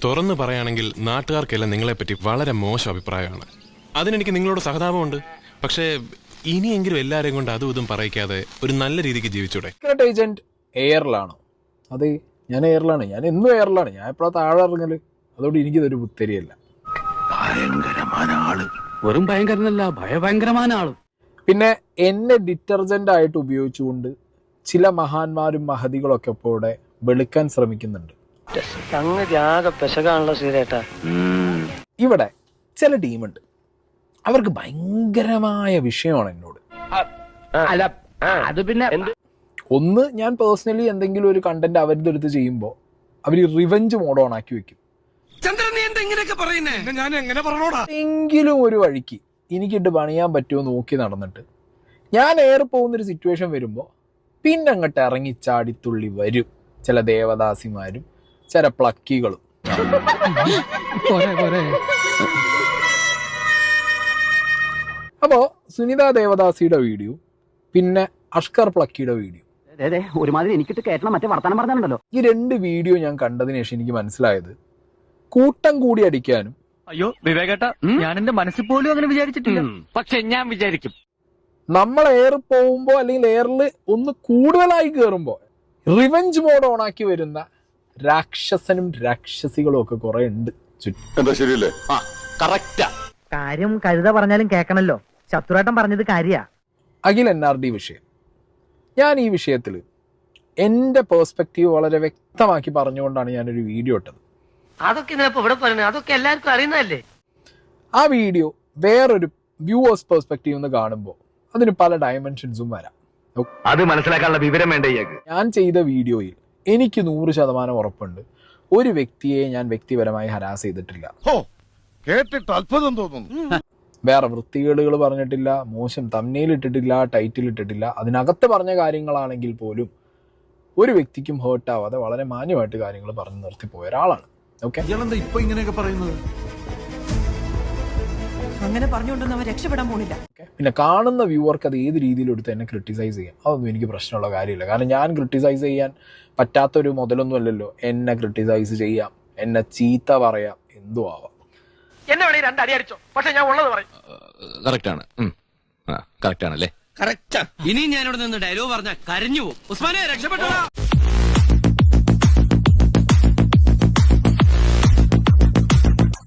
തുറന്നു പറയുകയാണെങ്കിൽ നാട്ടുകാർക്കെല്ലാം നിങ്ങളെപ്പറ്റി വളരെ മോശം അഭിപ്രായമാണ്. അതിനെനിക്ക് നിങ്ങളോട് സഹതാപമുണ്ട്. പക്ഷേ ഇനിയെങ്കിലും എല്ലാവരെയും കൊണ്ട് അതും ഇതും പറയിക്കാതെ ഒരു നല്ല രീതിക്ക് ജീവിച്ചൂടെ? Secret agent എയറിലാണോ? അതെ, ഞാൻ എയറിലാണ്. ഞാൻ എന്നും എയറിലാണ്. ഞാൻ എപ്പോഴാ താഴെ ഇറങ്ങല്. അതുകൊണ്ട് എനിക്കിതൊരു പുത്തരിയല്ല. ഭയങ്കരമായ ആള്. വെറും ഭയങ്കരനല്ല, ഭയങ്കരമായ ആള്. പിന്നെ എന്നെ ഡിറ്റർജന്റ് ആയിട്ട് ഉപയോഗിച്ചുകൊണ്ട് ചില മഹാന്മാരും മഹതികളൊക്കെ ഇപ്പോൾ ഇവിടെ വെളുക്കാൻ ശ്രമിക്കുന്നുണ്ട്. ഇവിടെ ചില ടീമുണ്ട്, അവർക്ക് ഭയങ്കരമായ വിഷയമാണ് എന്നോട്. അത് പിന്നെ ഒന്ന്, ഞാൻ പേഴ്സണലി എന്തെങ്കിലും ഒരു കണ്ടന്റ് അവരുടെ അടുത്ത് ചെയ്യുമ്പോൾ അവർ റിവെഞ്ച് മോഡ് ഓൺ ആക്കി വെക്കും. എങ്കിലും ഒരു വഴിക്ക് എനിക്കിട്ട് പണിയാൻ പറ്റുമോ നോക്കി നടന്നിട്ട് ഞാൻ ഏറെ പോകുന്നൊരു സിറ്റുവേഷൻ വരുമ്പോൾ പിന്നെ അങ്ങോട്ട് ഇറങ്ങി ചാടിത്തുള്ളി വരും ചില ദേവദാസിമാരും ചില പ്ലക്കികളും. അപ്പോ സുനിത ദേവദാസിയുടെ വീഡിയോ, പിന്നെ അഷ്കർ പ്ലക്കിയുടെ വീഡിയോ, ഒരുമാതിരി എനിക്കിട്ട് കേട്ടണം മറ്റേ വർത്താനം പറഞ്ഞാലുണ്ടല്ലോ. ഈ രണ്ട് വീഡിയോ ഞാൻ കണ്ടതിന് ശേഷം എനിക്ക് മനസ്സിലായത് കൂട്ടം കൂടി അടിക്കാനും. അയ്യോ വിവേകേട്ടാ, ഞാൻ എന്റെ മനസ്സിൽ പോലും അങ്ങനെ വിചാരിച്ചിട്ടില്ല. പക്ഷെ ഞാൻ വിചാരിക്കും, നമ്മൾ എയർ പോകുമ്പോ അല്ലെങ്കിൽ എയറിൽ ഒന്ന് കൂടുതലായി കയറുമ്പോ റിവെഞ്ച് മോഡ് ഓണാക്കി വരുന്ന രാക്ഷസനും രാക്ഷസികളും ഒക്കെ കുറെ ഉണ്ട് ചുറ്റും. ശരിയല്ലേ? കാര്യം കഴുത പറഞ്ഞാലും കേൾക്കണല്ലോ. ശത്രുവേട്ടൻ പറഞ്ഞത് കാര്യാ. അഖിൽ NRD വിഷയം, ഞാൻ ഈ വിഷയത്തിൽ എൻ്റെ പേഴ്സ്പെക്റ്റീവ് വളരെ വ്യക്തമാക്കി പറഞ്ഞുകൊണ്ടാണ് ഞാനൊരു വീഡിയോ ഇട്ടത്. അതൊക്കെ ഇവിടെ പറയുന്നത് അതൊക്കെ എല്ലാവർക്കും അറിയുന്നതല്ലേ. ആ വീഡിയോ വേറൊരു വ്യൂവേഴ്സ് പെർസ്പെക്റ്റീവ് എന്ന് കാണുമ്പോൾ അതിന് പല ഡയമെൻഷൻസും വരാം. അത് മനസ്സിലാക്കാനുള്ള വിവരം വേണ്ട. ഞാൻ ചെയ്ത വീഡിയോയിൽ എനിക്ക് 100% ഉറപ്പുണ്ട് ഒരു വ്യക്തിയെ ഞാൻ വ്യക്തിപരമായി ഹരാസ് ചെയ്തിട്ടില്ല. കേട്ടിട്ട് അത്ഭുതം തോന്നുന്നു. വേറെ വൃത്തികേടുകൾ പറഞ്ഞിട്ടില്ല, മോശം തംബ്നെയിൽ ഇട്ടിട്ടില്ല, ടൈറ്റിൽ ഇട്ടിട്ടില്ല. അതിനകത്ത് പറഞ്ഞ കാര്യങ്ങളാണെങ്കിൽ പോലും ഒരു വ്യക്തിക്കും ഹേർട്ട് ആവാതെ വളരെ മാന്യമായിട്ട് കാര്യങ്ങൾ പറഞ്ഞു നിർത്തിപ്പോയ ഒരാളാണ്. ഓക്കെ, ഇപ്പൊ ഇങ്ങനെയൊക്കെ പറയുന്നത് അങ്ങനെ പറഞ്ഞുകൊണ്ടൊന്നും അവൻ രക്ഷപ്പെടാൻ പോണില്ല. പിന്നെ കാണുന്ന വ്യൂവർക്ക് അത് ഏത് രീതിയിലെടുത്ത് എന്നെ ക്രിട്ടിസൈസ് ചെയ്യാം, അതൊന്നും എനിക്ക് പ്രശ്നമുള്ള കാര്യമില്ല. കാരണം ഞാൻ ക്രിട്ടിസൈസ് ചെയ്യാൻ പറ്റാത്തൊരു മുതലൊന്നും അല്ലല്ലോ. എന്നെ ക്രിട്ടിസൈസ് ചെയ്യാം, എന്നെ ചീത്ത പറയാം, എന്തോ ആവാം. എന്നെ വേണേ രണ്ടടി അടിച്ചോ, പക്ഷെ ഞാൻ ഉള്ളത് പറയും. കറക്റ്റ് ആണല്ലേ? കറക്റ്റാ. ഇനി ഞാനിവിടെ നിന്ന് ഡയലോഗ് പറഞ്ഞാൽ കരഞ്ഞു പോകും. ഉസ്മാനെ രക്ഷപ്പെട്ടോ.